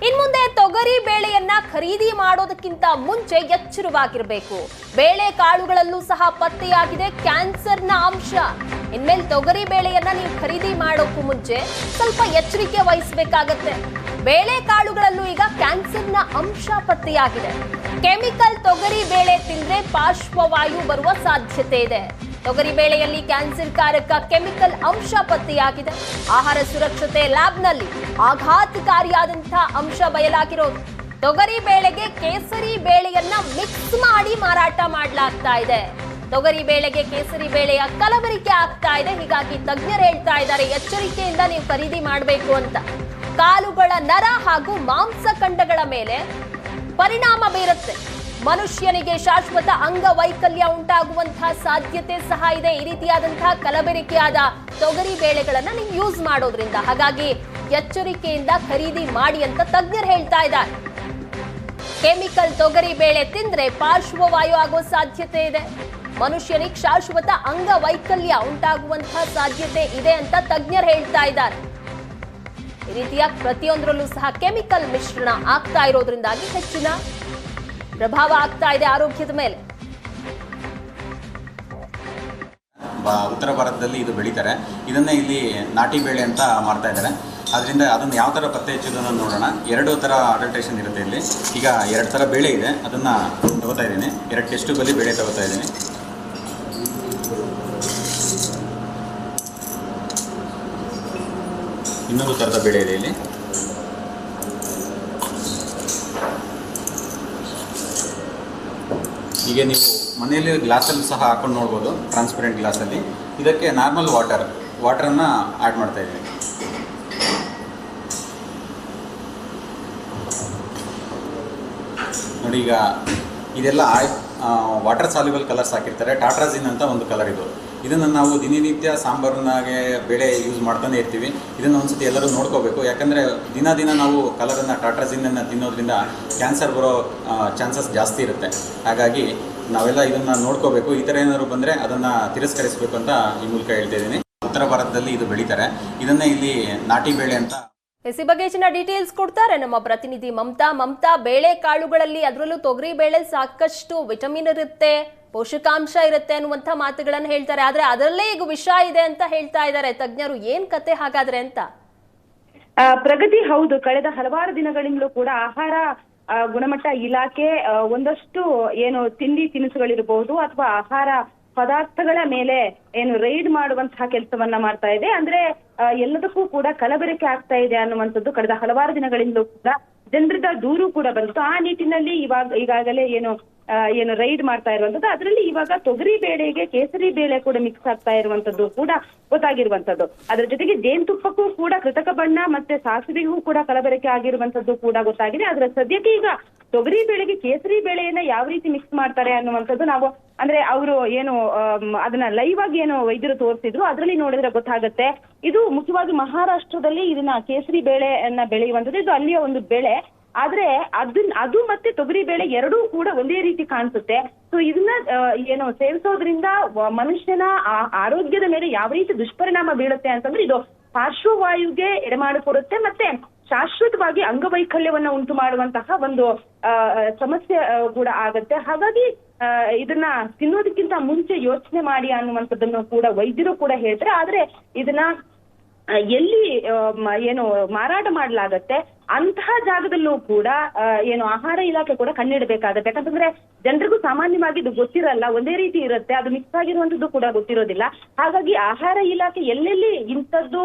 ಇನ್ಮುಂದೆ ತೊಗರಿ ಬೇಳೆಯನ್ನ ಖರೀದಿ ಮಾಡೋದಕ್ಕಿಂತ ಮುಂಚೆ ಎಚ್ಚರವಾಗಿರಬೇಕು. ಬೇಳೆ ಕಾಳುಗಳಲ್ಲೂ ಸಹ ಪತ್ತೆಯಾಗಿದೆ ಕ್ಯಾನ್ಸರ್ನ ಅಂಶ. ಇನ್ಮೇಲೆ ತೊಗರಿ ಬೇಳೆಯನ್ನ ನೀವು ಖರೀದಿ ಮಾಡೋಕ್ಕೂ ಮುಂಚೆ ಸ್ವಲ್ಪ ಎಚ್ಚರಿಕೆ ವಹಿಸಬೇಕಾಗತ್ತೆ. ಬೇಳೆ ಕಾಳುಗಳಲ್ಲೂ ಈಗ ಕ್ಯಾನ್ಸರ್ನ ಅಂಶ ಪತ್ತೆಯಾಗಿದೆ. ಕೆಮಿಕಲ್ ತೊಗರಿ ಬೇಳೆ ತಿಂದ್ರೆ ಪಾರ್ಶ್ವವಾಯು ಬರುವ ಸಾಧ್ಯತೆ ಇದೆ. ತೊಗರಿ ಬೇಳೆಯಲ್ಲಿ ಕ್ಯಾನ್ಸರ್ ಕಾರಕ ಕೆಮಿಕಲ್ ಅಂಶ ಪತ್ತೆಯಾಗಿದೆ. ಆಹಾರ ಸುರಕ್ಷತೆ ಲ್ಯಾಬ್ನಲ್ಲಿ ಆಘಾತಕಾರಿಯಾದಂತಹ ಅಂಶ ಬಯಲಾಗಿರೋದು. ತೊಗರಿ ಬೇಳೆಗೆ ಕೇಸರಿ ಬೇಳೆಯನ್ನ ಮಿಕ್ಸ್ ಮಾಡಿ ಮಾರಾಟ ಮಾಡಲಾಗ್ತಾ ಇದೆ. ತೊಗರಿ ಬೇಳೆಗೆ ಕೇಸರಿ ಬೇಳೆಯ ಕಲಬೆರಕೆ ಆಗ್ತಾ ಇದೆ. ಹೀಗಾಗಿ ತಜ್ಞರು ಹೇಳ್ತಾ ಇದ್ದಾರೆ, ಎಚ್ಚರಿಕೆಯಿಂದ ನೀವು ಖರೀದಿ ಮಾಡಬೇಕು ಅಂತ. ಕಾಲುಗಳ ನರ ಹಾಗೂ ಮಾಂಸಖಂಡಗಳ ಮೇಲೆ ಪರಿಣಾಮ ಬೀರುತ್ತೆ. ಮನುಷ್ಯನಿಗೆ ಶಾಶ್ವತ ಅಂಗವೈಕಲ್ಯ ಉಂಟಾಗುವಂತಹ ಸಾಧ್ಯತೆ ಸಹ ಇದೆ ಈ ರೀತಿಯಾದಂತಹ ಕಲಬೆರಕೆಯಾದ ತೊಗರಿ ಬೇಳೆಗಳನ್ನ ನೀವು ಯೂಸ್ ಮಾಡೋದ್ರಿಂದ. ಹಾಗಾಗಿ ಎಚ್ಚರಿಕೆಯಿಂದ ಖರೀದಿ ಮಾಡಿ ಅಂತ ತಜ್ಞರು ಹೇಳ್ತಾ ಇದ್ದಾರೆ. ಕೆಮಿಕಲ್ ತೊಗರಿ ಬೇಳೆ ತಿಂದ್ರೆ ಪಾರ್ಶ್ವವಾಯು ಆಗೋ ಸಾಧ್ಯತೆ ಇದೆ. ಮನುಷ್ಯನಿಗೆ ಶಾಶ್ವತ ಅಂಗವೈಕಲ್ಯ ಉಂಟಾಗುವಂತಹ ಸಾಧ್ಯತೆ ಇದೆ ಅಂತ ತಜ್ಞರು ಹೇಳ್ತಾ ಇದ್ದಾರೆ. ಈ ರೀತಿಯ ಪ್ರತಿಯೊಂದರಲ್ಲೂ ಸಹ ಕೆಮಿಕಲ್ ಮಿಶ್ರಣ ಆಗ್ತಾ ಇರೋದ್ರಿಂದಾಗಿ ಹೆಚ್ಚಿನ ಪ್ರಭಾವ ಆಗ್ತಾ ಇದೆ ಆರೋಗ್ಯದ ಮೇಲೆ. ಉತ್ತರ ಭಾರತದಲ್ಲಿ ಇದು ಬೆಳೀತಾರೆ. ಇದನ್ನೇ ಇಲ್ಲಿ ನಾಟಿ ಬೇಳೆ ಅಂತ ಮಾಡ್ತಾ ಇದ್ದಾರೆ. ಅದರಿಂದ ಅದನ್ನು ಯಾವ ಥರ ಪತ್ತೆ ಹಚ್ಚೋದನ್ನು ನೋಡೋಣ. 2 ಥರ ಅಡಲ್ಟ್ರೇಷನ್ ಇರುತ್ತೆ ಇಲ್ಲಿ. ಈಗ 2 ಥರ ಬೇಳೆ ಇದೆ, ಅದನ್ನು ತಗೋತಾ ಇದ್ದೀನಿ. 2 ಟೆಸ್ಟ್ ಬಲ್ಲಿ ಬೇಳೆ ತಗೋತಾ ಇದ್ದೀನಿ. ಇನ್ನೊಂದು ಥರದ ಬೇಳೆ ಇದೆ ಇಲ್ಲಿ. ಈಗ ನೀವು ಮನೆಯಲ್ಲಿ ಗ್ಲಾಸಲ್ಲಿ ಸಹ ಹಾಕೊಂಡು ನೋಡ್ಬೋದು, ಟ್ರಾನ್ಸ್ಪರೆಂಟ್ ಗ್ಲಾಸಲ್ಲಿ. ಇದಕ್ಕೆ ನಾರ್ಮಲ್ ವಾಟರನ್ನು ಆ್ಯಡ್ ಮಾಡ್ತಾ ಇದ್ದೀನಿ. ನೋಡಿ, ಈಗ ಇದೆಲ್ಲ ವಾಟರ್ ಸಾಲ್ಯುಬಲ್ ಕಲರ್ಸ್ ಹಾಕಿರ್ತಾರೆ. ಟಾಟ್ರಾಜಿನ್ ಅಂತ ಒಂದು ಕಲರ್ ಇದು. ಇದನ್ನು ನಾವು ದಿನನಿತ್ಯ ಸಾಂಬಾರನ್ನಾಗೆ ಬೇಳೆ ಯೂಸ್ ಮಾಡ್ತಾನೆ ಇರ್ತೀವಿ. ಇದನ್ನು ಒಂದ್ಸತಿ ಎಲ್ಲರೂ ನೋಡ್ಕೋಬೇಕು. ಯಾಕಂದರೆ ದಿನ ನಾವು ಕಲರನ್ನು ಟಾಟ್ರಾಜಿನನ್ನು ತಿನ್ನೋದ್ರಿಂದ ಕ್ಯಾನ್ಸರ್ ಬರೋ ಚಾನ್ಸಸ್ ಜಾಸ್ತಿ ಇರುತ್ತೆ. ಹಾಗಾಗಿ ನಾವೆಲ್ಲ ಇದನ್ನು ನೋಡ್ಕೋಬೇಕು. ಈ ಥರ ಏನಾದ್ರು ಬಂದರೆ ಅದನ್ನು ತಿರಸ್ಕರಿಸಬೇಕು ಅಂತ ಈ ಮೂಲಕ ಹೇಳ್ತಾ ಇದ್ದೀನಿ. ಉತ್ತರ ಭಾರತದಲ್ಲಿ ಇದು ಬೆಳೀತಾರೆ. ಇದನ್ನೇ ಇಲ್ಲಿ ನಾಟಿ ಬೇಳೆ ಅಂತ. ಈ ಬಗ್ಗೆ ಹೆಚ್ಚಿನ ಡೀಟೇಲ್ಸ್ ಕೊಡ್ತಾರೆ ನಮ್ಮ ಪ್ರತಿನಿಧಿ ಮಮತಾ. ಬೇಳೆ ಕಾಳುಗಳಲ್ಲಿ ಅದರಲ್ಲೂ ತೊಗರಿ ಬೇಳೆ ಸಾಕಷ್ಟು ವಿಟಮಿನ್ ಇರುತ್ತೆ, ಪೋಷಕಾಂಶ ಇರುತ್ತೆ ಅನ್ನುವಂಥ ಮಾತುಗಳನ್ನು ಹೇಳ್ತಾರೆ. ಆದ್ರೆ ಅದರಲ್ಲೇ ಈಗ ವಿಷ ಇದೆ ಅಂತ ಹೇಳ್ತಾ ಇದ್ದಾರೆ ತಜ್ಞರು. ಏನ್ ಕತೆ ಹಾಗಾದ್ರೆ ಅಂತ? ಪ್ರಗತಿ, ಹೌದು. ಕಳೆದ ಹಲವಾರು ದಿನಗಳಿಂದಲೂ ಕೂಡ ಆಹಾರ ಗುಣಮಟ್ಟ ಇಲಾಖೆ ಒಂದಷ್ಟು ಏನು ತಿಂಡಿ ತಿನಿಸುಗಳಿರಬಹುದು ಅಥವಾ ಆಹಾರ ಪದಾರ್ಥಗಳ ಮೇಲೆ ಏನು ರೈಡ್ ಮಾಡುವಂತಹ ಕೆಲಸವನ್ನ ಮಾಡ್ತಾ ಇದೆ. ಅಂದ್ರೆ ಎಲ್ಲದಕ್ಕೂ ಕೂಡ ಕಲಬೆರಕೆ ಆಗ್ತಾ ಇದೆ ಅನ್ನುವಂಥದ್ದು ಕಳೆದ ಹಲವಾರು ದಿನಗಳಿಂದಲೂ ಕೂಡ ಜನರಿಂದ ದೂರು ಕೂಡ ಬಂದಿತ್ತು. ಆ ನಿಟ್ಟಿನಲ್ಲಿ ಈಗಾಗಲೇ ಏನು ರೈಡ್ ಮಾಡ್ತಾ ಇರುವಂತದ್ದು. ಅದರಲ್ಲಿ ಇವಾಗ ತೊಗರಿ ಬೇಳೆಗೆ ಕೇಸರಿ ಬೇಳೆ ಕೂಡ ಮಿಕ್ಸ್ ಆಗ್ತಾ ಇರುವಂತದ್ದು ಕೂಡ ಗೊತ್ತಾಗಿರುವಂತದ್ದು. ಅದರ ಜೊತೆಗೆ ಜೇನುತುಪ್ಪಕ್ಕೂ ಕೂಡ ಕೃತಕ ಬಣ್ಣ ಮತ್ತೆ ಸಾಸಿವೆಗೂ ಕೂಡ ಕಲಬೆರಕೆ ಆಗಿರುವಂತದ್ದು ಕೂಡ ಗೊತ್ತಾಗಿದೆ. ಅದರ ಸದ್ಯಕ್ಕೆ ಈಗ ತೊಗರಿ ಬೇಳೆಗೆ ಕೇಸರಿ ಬೇಳೆಯನ್ನ ಯಾವ ರೀತಿ ಮಿಕ್ಸ್ ಮಾಡ್ತಾರೆ ಅನ್ನುವಂಥದ್ದು ನಾವು ಅಂದ್ರೆ ಅವರು ಏನು ಅದನ್ನ ಲೈವ್ ಆಗಿ ಏನು ವೈದ್ಯರು ತೋರಿಸಿದ್ರು ಅದರಲ್ಲಿ ನೋಡಿದ್ರೆ ಗೊತ್ತಾಗುತ್ತೆ. ಇದು ಮುಖ್ಯವಾಗಿ ಮಹಾರಾಷ್ಟ್ರದಲ್ಲಿ ಇದನ್ನ ಕೇಸರಿ ಬೇಳೆಯನ್ನ ಬೆಳೆಯುವಂಥದ್ದು. ಇದು ಅಲ್ಲಿಯ ಒಂದು ಬೆಳೆ. ಆದ್ರೆ ಅದು ಮತ್ತೆ ತೊಗರಿ ಬೇಳೆ ಎರಡೂ ಕೂಡ ಒಂದೇ ರೀತಿ ಕಾಣಿಸುತ್ತೆ. ಸೊ ಇದನ್ನ ಏನು ಸೇವಿಸೋದ್ರಿಂದ ಮನುಷ್ಯನ ಆರೋಗ್ಯದ ಮೇಲೆ ಯಾವ ರೀತಿ ದುಷ್ಪರಿಣಾಮ ಬೀಳುತ್ತೆ ಅಂತಂದ್ರೆ ಇದು ಪಾರ್ಶ್ವವಾಯುಗೆ ಎಡೆಮಾಡು ಕೊಡುತ್ತೆ ಮತ್ತೆ ಶಾಶ್ವತವಾಗಿ ಅಂಗವೈಕಲ್ಯವನ್ನ ಉಂಟು ಮಾಡುವಂತಹ ಒಂದು ಸಮಸ್ಯೆ ಕೂಡ ಆಗತ್ತೆ. ಹಾಗಾಗಿ ಇದನ್ನ ತಿನ್ನೋದಕ್ಕಿಂತ ಮುಂಚೆ ಯೋಚನೆ ಮಾಡಿ ಅನ್ನುವಂಥದ್ದನ್ನು ಕೂಡ ವೈದ್ಯರು ಕೂಡ ಹೇಳ್ತಾರೆ. ಆದ್ರೆ ಇದನ್ನ ಎಲ್ಲಿ ಏನು ಮಾರಾಟ ಮಾಡಲಾಗತ್ತೆ ಅಂತಹ ಜಾಗದಲ್ಲೂ ಕೂಡ ಏನು ಆಹಾರ ಇಲಾಖೆ ಕೂಡ ಕಣ್ಣಿಡಬೇಕಾಗತ್ತೆ. ಯಾಕಂತಂದ್ರೆ ಜನರಿಗೂ ಸಾಮಾನ್ಯವಾಗಿ ಇದು ಗೊತ್ತಿರಲ್ಲ, ಒಂದೇ ರೀತಿ ಇರುತ್ತೆ, ಅದು ಮಿಕ್ಸ್ ಆಗಿರುವಂತದ್ದು ಕೂಡ ಗೊತ್ತಿರೋದಿಲ್ಲ. ಹಾಗಾಗಿ ಆಹಾರ ಇಲಾಖೆ ಎಲ್ಲೆಲ್ಲಿ ಇಂಥದ್ದು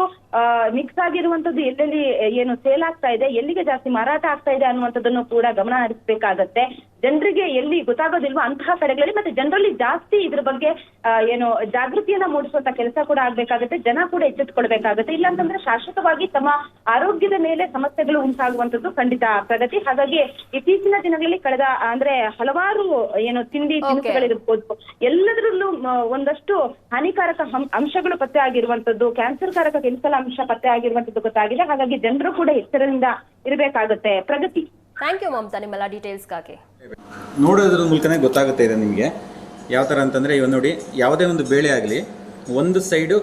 ಮಿಕ್ಸ್ ಆಗಿರುವಂತದ್ದು ಎಲ್ಲೆಲ್ಲಿ ಏನು ಸೇಲ್ ಆಗ್ತಾ ಇದೆ, ಎಲ್ಲಿಗೆ ಜಾಸ್ತಿ ಮಾರಾಟ ಆಗ್ತಾ ಇದೆ ಅನ್ನುವಂಥದ್ದನ್ನು ಕೂಡ ಗಮನ ಹರಿಸಬೇಕಾಗತ್ತೆ. ಜನರಿಗೆ ಎಲ್ಲಿ ಗೊತ್ತಾಗೋದಿಲ್ವೋ ಅಂತಹ ಕಡೆಗಳಲ್ಲಿ ಮತ್ತೆ ಜನರಲ್ಲಿ ಜಾಸ್ತಿ ಇದ್ರ ಬಗ್ಗೆ ಏನು ಜಾಗೃತಿಯನ್ನ ಮೂಡಿಸುವಂತ ಕೆಲಸ ಕೂಡ ಆಗ್ಬೇಕಾಗತ್ತೆ. ಜನ ಕೂಡ ಎಚ್ಚೆತ್ತುಕೊಳ್ಬೇಕಾಗತ್ತೆ. ಇಲ್ಲಾಂತಂದ್ರೆ ಶಾಶ್ವತವಾಗಿ ತಮ್ಮ ಆರೋಗ್ಯದ ಮೇಲೆ ಸಮಸ್ಯೆಗಳು ಉಂಟಾಗುವಂತದ್ದು ಖಂಡಿತ ಪ್ರಗತಿ. ಹಾಗಾಗಿ ಇತ್ತೀಚಿನ ದಿನಗಳಲ್ಲಿ ಕಳೆದ ಅಂದ್ರೆ ಹಲವಾರು ಏನು ತಿಂಡಿ ತಿನಿಸುಗಳಿರ್ಬೋದು ಎಲ್ಲದರಲ್ಲೂ ಒಂದಷ್ಟು ಹಾನಿಕಾರಕ ಅಂಶಗಳು ಪತ್ತೆ ಆಗಿರುವಂತದ್ದು, ಕ್ಯಾನ್ಸರ್ ಕಾರಕ ಕೆಮಿಕಲ್ ಅಂಶ ಪತ್ತೆ ಆಗಿರುವಂತದ್ದು ಗೊತ್ತಾಗಿದೆ. ಹಾಗಾಗಿ ಜನರು ಕೂಡ ಎಚ್ಚರದಿಂದ ಇರಬೇಕಾಗುತ್ತೆ. ಪ್ರಗತಿ, ಥ್ಯಾಂಕ್ ಯು ಮಮತಾ ನಿಮ್ಮೆಲ್ಲ ಡೀಟೇಲ್ಸ್ಗಾಗಿ. ನೋಡೋದ್ರ ಮೂಲಕನೇ ಗೊತ್ತಾಗುತ್ತೆ ಇದೆ ನಿಮಗೆ ಯಾವ ಥರ ಅಂತಂದರೆ. ಇವಾಗ ನೋಡಿ, ಯಾವುದೇ ಒಂದು ಬೇಳೆ ಆಗಲಿ ಒಂದು ಸೈಡು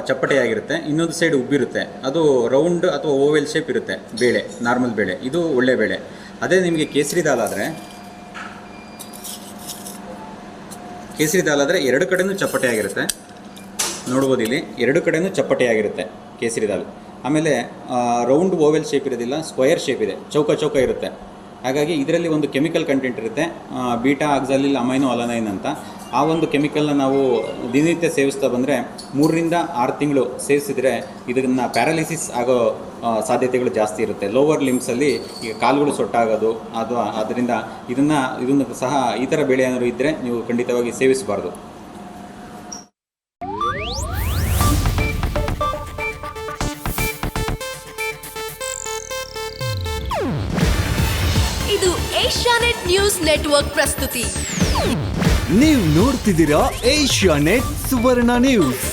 ಚಪ್ಪಟೆಯಾಗಿರುತ್ತೆ, ಇನ್ನೊಂದು ಸೈಡ್ ಉಬ್ಬಿರುತ್ತೆ. ಅದು ರೌಂಡ್ ಅಥವಾ ಓವೆಲ್ ಶೇಪ್ ಇರುತ್ತೆ ಬೇಳೆ, ನಾರ್ಮಲ್ ಬೇಳೆ. ಇದು ಒಳ್ಳೆ ಬೇಳೆ. ಅದೇ ನಿಮಗೆ ಕೇಸರಿ ದಾಲ್ ಆದರೆ ಎರಡು ಕಡೆನೂ ಚಪ್ಪಟೆಯಾಗಿರುತ್ತೆ. ನೋಡ್ಬೋದು ಇಲ್ಲಿ ಎರಡು ಕಡೆನೂ ಚಪ್ಪಟೆಯಾಗಿರುತ್ತೆ ಕೇಸರಿ ದಾಲ್. ಆಮೇಲೆ ರೌಂಡ್ ಓವೆಲ್ ಶೇಪ್ ಇರೋದಿಲ್ಲ, ಸ್ಕ್ವಯರ್ ಶೇಪ್ ಇದೆ, ಚೌಕ ಇರುತ್ತೆ. ಹಾಗಾಗಿ ಇದರಲ್ಲಿ ಒಂದು ಕೆಮಿಕಲ್ ಕಂಟೆಂಟ್ ಇರುತ್ತೆ, ಬೀಟಾ ಆಕ್ಸಾಲಿಲ್ ಅಮೈನೋ ಅಲನೈನ್ ಅಂತ. ಆ ಒಂದು ಕೆಮಿಕಲ್ನ ನಾವು ದಿನನಿತ್ಯ ಸೇವಿಸ್ತಾ ಬಂದರೆ 3 ರಿಂದ 6 ತಿಂಗಳು ಸೇವಿಸಿದರೆ ಇದನ್ನು ಪ್ಯಾರಾಲಿಸಿಸ್ ಆಗೋ ಸಾಧ್ಯತೆಗಳು ಜಾಸ್ತಿ ಇರುತ್ತೆ. ಲೋವರ್ ಲಿಮ್ಸಲ್ಲಿ ಈಗ ಕಾಲುಗಳು ಸೊಟ್ಟಾಗೋದು ಅಥವಾ ಅದರಿಂದ ಇದನ್ನು ಸಹ ಈ ಥರ ಬೇಳೆ ಏನಾದರೂ ಇದ್ದರೆ ನೀವು ಖಂಡಿತವಾಗಿ ಸೇವಿಸಬಾರ್ದು. ಇದು ಏಷ್ಯಾನೆಟ್ ನ್ಯೂಸ್ ನೆಟ್ವರ್ಕ್ ಪ್ರಸ್ತುತಿ. ನೀವು ನೋಡ್ತಿದ್ದೀರಾ ಏಷ್ಯಾನೆಟ್ ಸುವರ್ಣ ನ್ಯೂಸ್.